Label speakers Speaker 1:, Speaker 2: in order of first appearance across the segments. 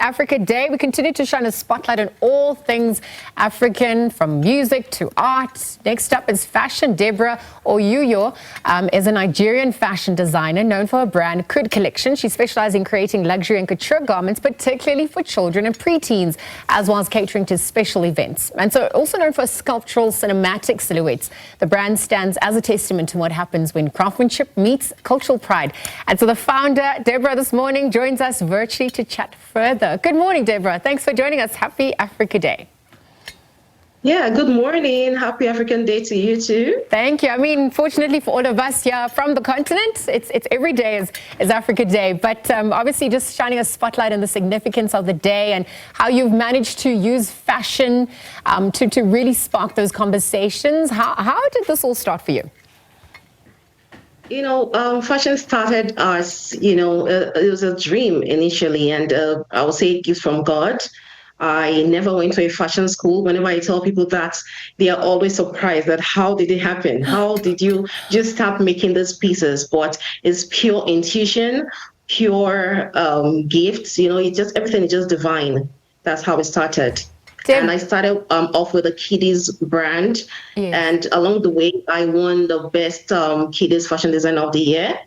Speaker 1: Africa Day. We continue to shine a spotlight on all things African, from music to art. Next up is fashion. Deborah Uyoyou is a Nigerian fashion designer known for her brand KUD Collections. She specializes in creating luxury and couture garments, particularly for children and preteens, as well as catering to special events. And so also known for sculptural cinematic silhouettes, the brand stands as a testament to what happens when craftsmanship meets cultural pride. And so the founder, Deborah, this morning joins us virtually to chat further. Good morning, Deborah. Thanks for joining us. Happy Africa Day.
Speaker 2: Yeah, good morning. Happy African Day to you too.
Speaker 1: Thank you. I mean, fortunately for all of us here from the continent, it's every day is Africa Day. But obviously just shining a spotlight on the significance of the day and how you've managed to use fashion to really spark those conversations. How did this all start for you?
Speaker 2: You know, fashion started as, it was a dream initially, and I would say gifts from God. I never went to a fashion school. Whenever I tell people that, they are always surprised that how did it happen? How did you just start making these pieces? But it's pure intuition, pure gifts. Everything is just divine. That's how it started. And I started off with a kiddies brand. Yes. And along the way, I won the best kiddies fashion designer of the year.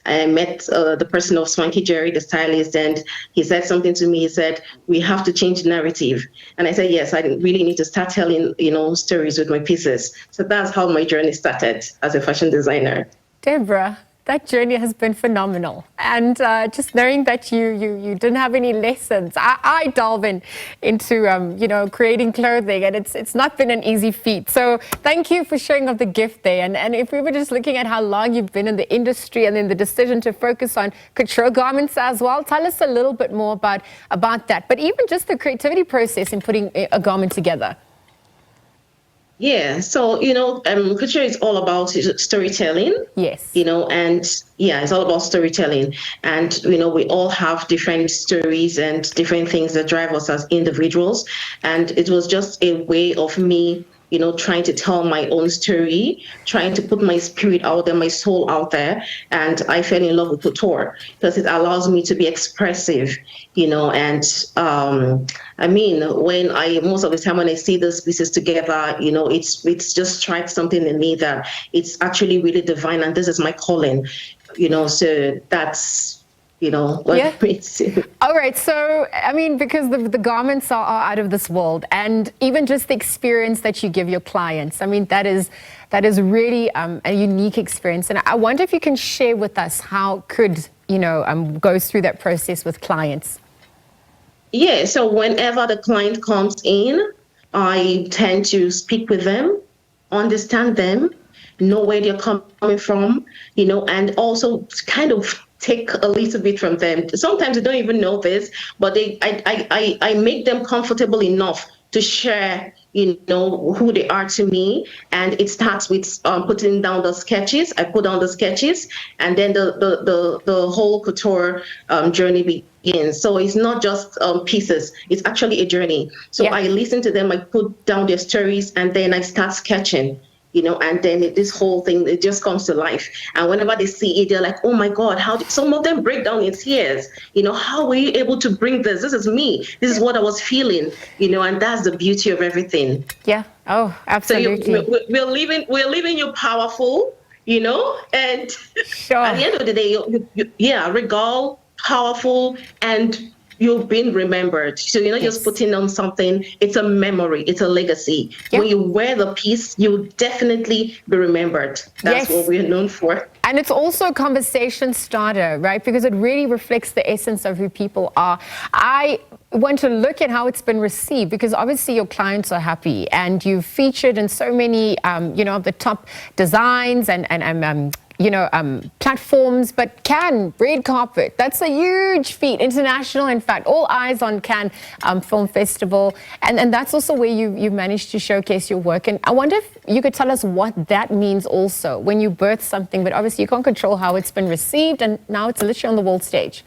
Speaker 2: I met the person of Swanky Jerry, the stylist, and he said something to me. He said, we have to change the narrative. And I said, yes, I really need to start telling, stories with my pieces. So that's how my journey started as a fashion designer.
Speaker 1: Deborah, that journey has been phenomenal. And just knowing that you didn't have any lessons, I delve into creating clothing, and it's not been an easy feat. So thank you for showing off the gift there. And if we were just looking at how long you've been in the industry and then the decision to focus on couture garments as well, tell us a little bit more about that. But even just the creativity process in putting a garment together.
Speaker 2: Yeah, so, couture is all about storytelling.
Speaker 1: Yes.
Speaker 2: It's all about storytelling. And, we all have different stories and different things that drive us as individuals. And it was just a way of me, trying to tell my own story, trying to put my spirit out there, my soul out there. And I fell in love with couture because it allows me to be expressive, and most of the time when I see those pieces together, it's just strikes something in me that it's actually really divine, and this is my calling, so that's what
Speaker 1: yeah.
Speaker 2: makes it.
Speaker 1: All right. So, because the garments are out of this world, and even just the experience that you give your clients, that is really a unique experience. And I wonder if you can share with us how KUD, goes through that process with clients.
Speaker 2: Yeah. So whenever the client comes in, I tend to speak with them, understand them, know where they're coming from, and also kind of take a little bit from them. Sometimes they don't even know this, but I make them comfortable enough to share, who they are to me. And it starts with putting down the sketches. I put down the sketches, and then the whole couture journey begins. So it's not just pieces, it's actually a journey. So yeah. I listen to them, I put down their stories, and then I start sketching. And then this whole thing, it just comes to life. And whenever they see it, they're like, oh my God, how did some of them break down in tears? How were you able to bring this? This is me. This is what I was feeling, and that's the beauty of everything.
Speaker 1: Yeah. Oh, absolutely.
Speaker 2: So we're leaving you powerful, and
Speaker 1: sure.
Speaker 2: At the end of the day, regal, powerful, and you've been remembered. So you're not just putting on something, it's a memory, it's a legacy. Yep. When you wear the piece, you'll definitely be remembered. That's what we're known for.
Speaker 1: And it's also a conversation starter, right? Because it really reflects the essence of who people are. I want to look at how it's been received, because obviously your clients are happy and you've featured in so many, of the top designs and platforms, but Cannes, red carpet, that's a huge feat, international, in fact, all eyes on Cannes Film Festival. And that's also where you've managed to showcase your work. And I wonder if you could tell us what that means also when you birth something, but obviously you can't control how it's been received, and now it's literally on the world stage.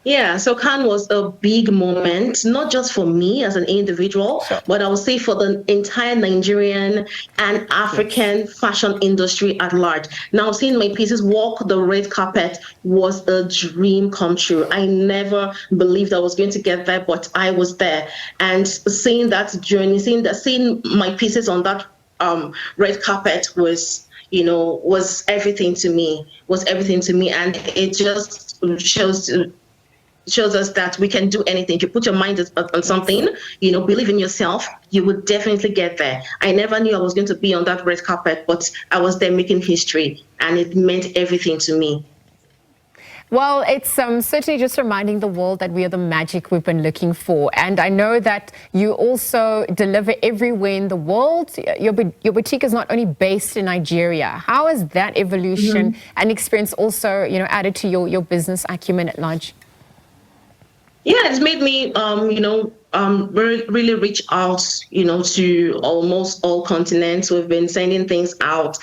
Speaker 2: Yeah, so Cannes was a big moment, not just for me as an individual,
Speaker 1: Sure.
Speaker 2: but I would say for the entire Nigerian and African fashion industry at large. Now, seeing my pieces walk the red carpet was a dream come true. I never believed I was going to get there, but I was there. And seeing that journey, seeing my pieces on that red carpet was everything to me. And it just shows us that we can do anything. If you put your mind on something, believe in yourself, you will definitely get there. I never knew I was going to be on that red carpet, but I was there making history, and it meant everything to me.
Speaker 1: Well, it's certainly just reminding the world that we are the magic we've been looking for. And I know that you also deliver everywhere in the world. Your boutique is not only based in Nigeria. How has that evolution and experience also, added to your business acumen at large?
Speaker 2: Yeah, it's made me, really reach out, to almost all continents. We've been sending things out.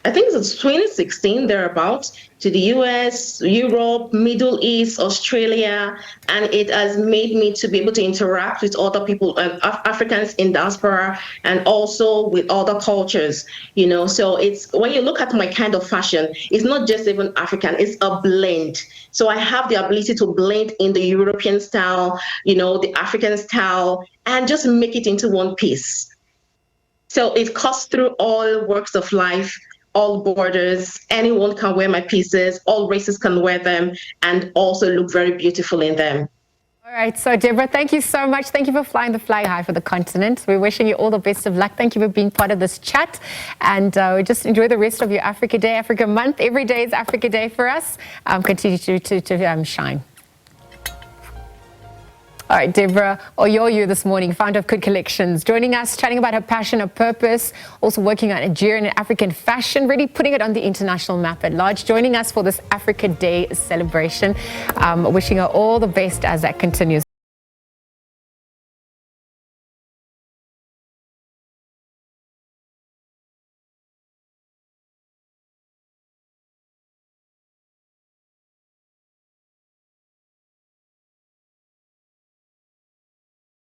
Speaker 2: I think it's 2016 thereabouts, to the US, Europe, Middle East, Australia, and it has made me to be able to interact with other people, Africans in diaspora, and also with other cultures. So it's, when you look at my kind of fashion, it's not just even African, it's a blend. So I have the ability to blend in the European style, the African style, and just make it into one piece. So it cuts through all walks of life, all borders. Anyone can wear my pieces, all races can wear them, and also look very beautiful in them.
Speaker 1: All right, so Deborah, thank you so much. Thank you for flying the flag high for the continent. We're wishing you all the best of luck. Thank you for being part of this chat, and just enjoy the rest of your Africa Day, Africa Month. Every day is Africa Day for us. Continue to shine. All right, Deborah Uyoyou this morning, founder of KUD Collections, joining us, chatting about her passion, her purpose, also working on Nigerian and African fashion, really putting it on the international map at large, joining us for this Africa Day celebration. Wishing her all the best as that continues.